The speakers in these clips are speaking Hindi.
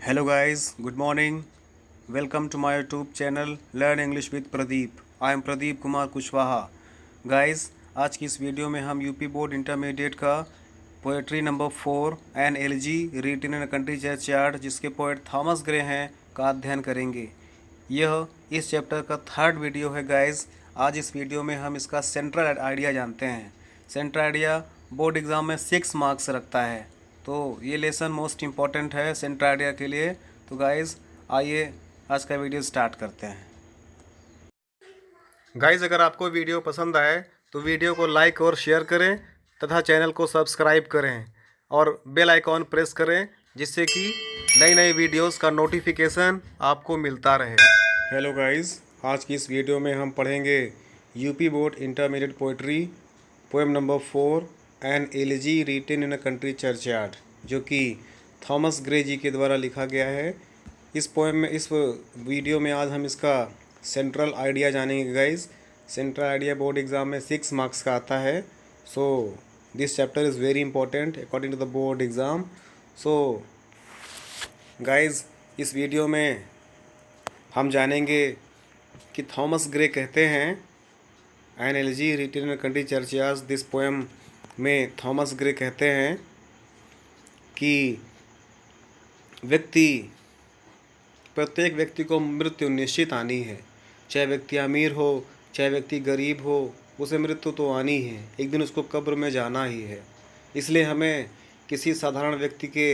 Hello guys, good morning. Welcome to my YouTube channel Learn English with Pradeep. I am Pradeep Kumar Kushwaha. Guys, आज की इस वीडियो में हम यूपी बोर्ड इंटरमीडिएट का poetry number 4 an elegy written in country churchyard जिसके पोएट थॉमस ग्रे हैं का अध्ययन करेंगे. यह इस चैप्टर का थर्ड वीडियो है गाइस. आज इस वीडियो में हम इसका सेंट्रल आइडिया जानते हैं. सेंट्रल आइडिया बोर्ड एग्ज़ाम में 6 मार्क्स रखता है, तो ये लेसन मोस्ट इम्पॉर्टेंट है सेंट्रल आइडिया के लिए. तो गाइस आइए आज का वीडियो स्टार्ट करते हैं. गाइस, अगर आपको वीडियो पसंद आए तो वीडियो को लाइक और शेयर करें तथा चैनल को सब्सक्राइब करें और बेल आइकॉन प्रेस करें जिससे कि नई नई वीडियोस का नोटिफिकेशन आपको मिलता रहे. हेलो गाइस, आज की इस वीडियो में हम पढ़ेंगे UP board intermediate poetry poem number 4 an elegy written in a country churchyard, जो कि थॉमस ग्रे जी के द्वारा लिखा गया है. इस पोएम में, इस वीडियो में आज हम इसका सेंट्रल आइडिया जानेंगे guys. Central idea board exam में 6 मार्क्स का आता है. So this chapter is very important according to the board exam. So guys, इस वीडियो में हम जानेंगे कि थॉमस ग्रे कहते हैं an elegy written in country churchyard. This poem में थॉमस ग्रे कहते हैं कि प्रत्येक व्यक्ति को मृत्यु निश्चित आनी है. चाहे व्यक्ति अमीर हो चाहे व्यक्ति गरीब हो, उसे मृत्यु तो आनी है. एक दिन उसको कब्र में जाना ही है. इसलिए हमें किसी साधारण व्यक्ति के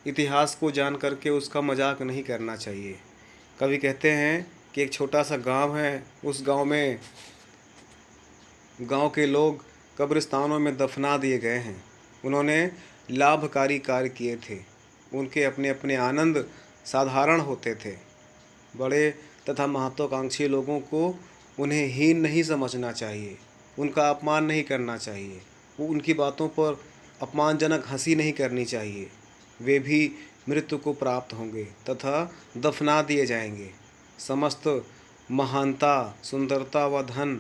इतिहास को जान करके उसका मजाक नहीं करना चाहिए. कवि कहते हैं कि एक छोटा सा गांव है. उस गांव के लोग कब्रिस्तानों में दफना दिए गए हैं. उन्होंने लाभकारी कार्य किए थे. उनके अपने अपने आनंद साधारण होते थे. बड़े तथा महत्वाकांक्षी लोगों को उन्हें हीन नहीं समझना चाहिए, उनका अपमान नहीं करना चाहिए, वो उनकी बातों पर अपमानजनक हंसी नहीं करनी चाहिए. वे भी मृत्यु को प्राप्त होंगे तथा दफना दिए जाएंगे. समस्त महानता, सुंदरता व धन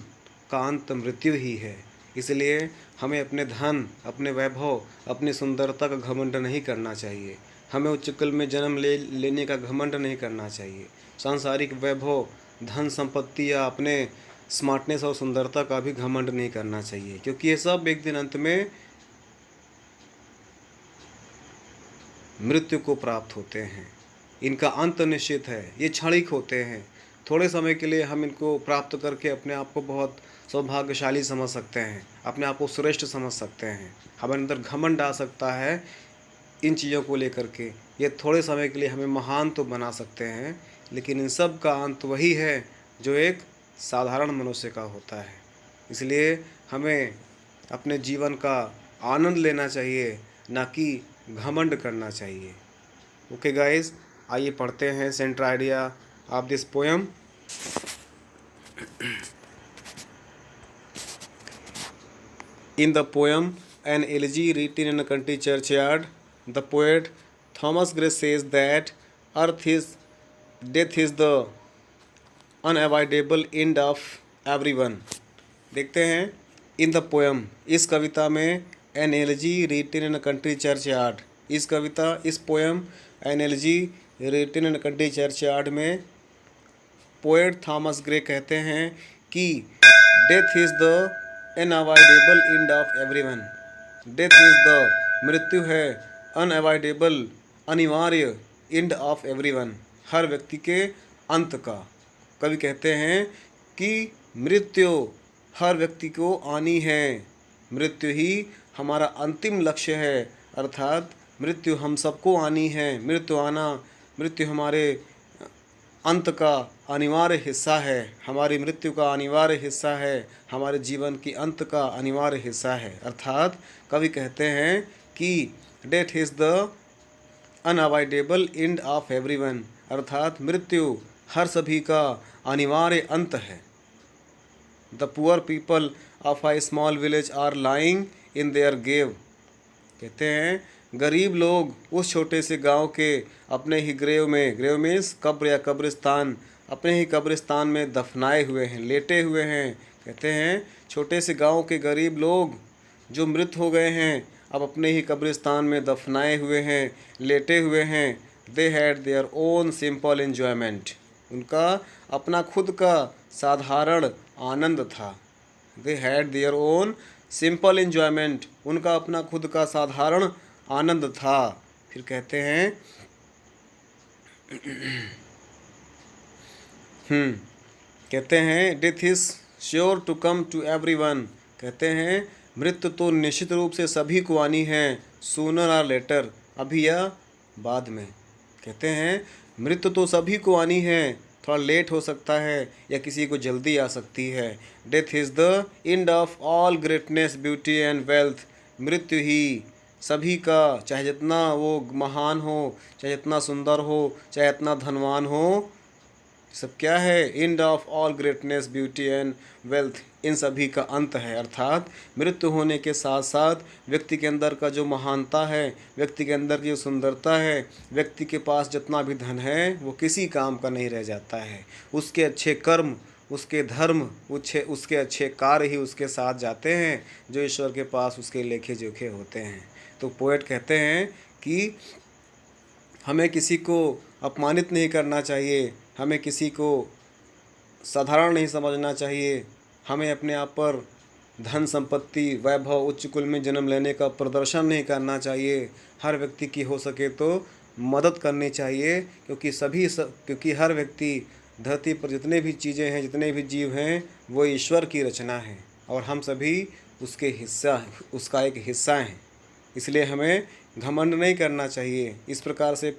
का अंत मृत्यु ही है. इसलिए हमें अपने धन, अपने वैभव, अपनी सुंदरता का घमंड नहीं करना चाहिए. हमें उच्च कुल में जन्म लेने का घमंड नहीं करना चाहिए. सांसारिक वैभव, धन संपत्ति या अपने स्मार्टनेस और सुंदरता का भी घमंड नहीं करना चाहिए, क्योंकि ये सब एक दिन अंत में मृत्यु को प्राप्त होते हैं. इनका अंत निश्चित है. ये क्षणिक होते हैं. थोड़े समय के लिए हम इनको प्राप्त करके अपने आप को बहुत सौभाग्यशाली समझ सकते हैं, अपने आप को श्रेष्ठ समझ सकते हैं. हमारे अंदर घमंड आ सकता है इन चीज़ों को लेकर के. ये थोड़े समय के लिए हमें महान तो बना सकते हैं, लेकिन इन सब का अंत वही है जो एक साधारण मनुष्य का होता है. इसलिए हमें अपने जीवन का आनंद लेना चाहिए, ना कि घमंड करना चाहिए. ओके गाइस, आइए पढ़ते हैं central idea of this poem. In the poem An Elegy Written in a Country Churchyard, the poet Thomas Gray says that death is the unavoidable end of everyone. देखते हैं इन द पोएम, इस कविता में an elegy written in a country churchyard. इस कविता, इस poem an elegy written in a country churchyard में पोएट थॉमस ग्रे कहते हैं कि death is the unavoidable end of everyone. Death is the, मृत्यु है, अनअवॉइडेबल, अनिवार्य, एंड ऑफ एवरीवन, हर व्यक्ति के अंत का. कवि कहते हैं कि मृत्यु हर व्यक्ति को आनी है. मृत्यु ही हमारा अंतिम लक्ष्य है. अर्थात मृत्यु हम सबको आनी है. मृत्यु हमारे अंत का अनिवार्य हिस्सा है. हमारी मृत्यु का अनिवार्य हिस्सा है. हमारे जीवन की अंत का अनिवार्य हिस्सा है. अर्थात कवि कहते हैं कि death is the unavoidable end of everyone. अर्थात मृत्यु हर सभी का अनिवार्य अंत है. The poor people of a small village are lying in their grave. कहते हैं गरीब लोग उस छोटे से गांव के अपने ही ग्रेव मीन्स कब्र या कब्रिस्तान, अपने ही कब्रिस्तान में दफनाए हुए हैं, लेटे हुए हैं. कहते हैं छोटे से गांव के गरीब लोग जो मृत हो गए हैं अब अपने ही कब्रिस्तान में दफनाए हुए हैं, लेटे हुए हैं. They had their own simple enjoyment, उनका अपना खुद का साधारण आनंद था। They had their own simple enjoyment, उनका अपना खुद का साधारण आनंद था। फिर कहते हैं कहते हैं death is sure to come to everyone, कहते हैं मृत्यु तो निश्चित रूप से सभी को आनी है, सूनर और लेटर, अभी या बाद में। कहते हैं मृत्यु तो सभी को आनी है, थोड़ा लेट हो सकता है या किसी को जल्दी आ सकती है। Death is the end of all greatness beauty and wealth, मृत्यु ही सभी का, चाहे जितना वो महान हो, चाहे जितना सुंदर हो, चाहे इतना धनवान हो, सब क्या है, end of all greatness beauty and wealth, इन सभी का अंत है। अर्थात मृत्यु होने के साथ साथ व्यक्ति के अंदर का जो महानता है, व्यक्ति के अंदर की जो सुंदरता है, व्यक्ति के पास जितना भी धन है वो किसी काम का नहीं रह जाता है। उसके अच्छे कर्म, उसके धर्म, उसके अच्छे कार्य ही उसके साथ जाते हैं जो ईश्वर के पास उसके लेखे जोखे होते हैं। तो पोएट कहते हैं कि हमें किसी को अपमानित नहीं करना चाहिए, हमें किसी को साधारण नहीं समझना चाहिए, हमें अपने आप पर धन संपत्ति वैभव उच्च कुल में जन्म लेने का प्रदर्शन नहीं करना चाहिए। हर व्यक्ति की हो सके तो मदद करनी चाहिए, क्योंकि हर व्यक्ति, धरती पर जितने भी चीज़ें हैं, जितने भी जीव हैं, वो ईश्वर की रचना है और हम सभी उसका एक हिस्सा हैं। इसलिए हमें घमंड नहीं करना चाहिए। इस प्रकार से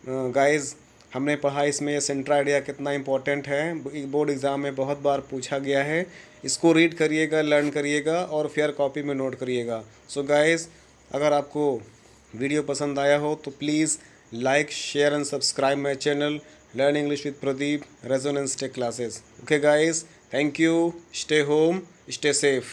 गाइस हमने पढ़ा इसमें ये सेंट्रल आइडिया कितना इम्पोर्टेंट है, बोर्ड एग्ज़ाम में बहुत बार पूछा गया है। इसको रीड करिएगा, लर्न करिएगा और फेयर कॉपी में नोट करिएगा। सो गाइस, अगर आपको वीडियो पसंद आया हो तो please like, share and subscribe my channel learn English with Pradeep resonance tech classes. Okay guys, thank you, stay home, stay safe.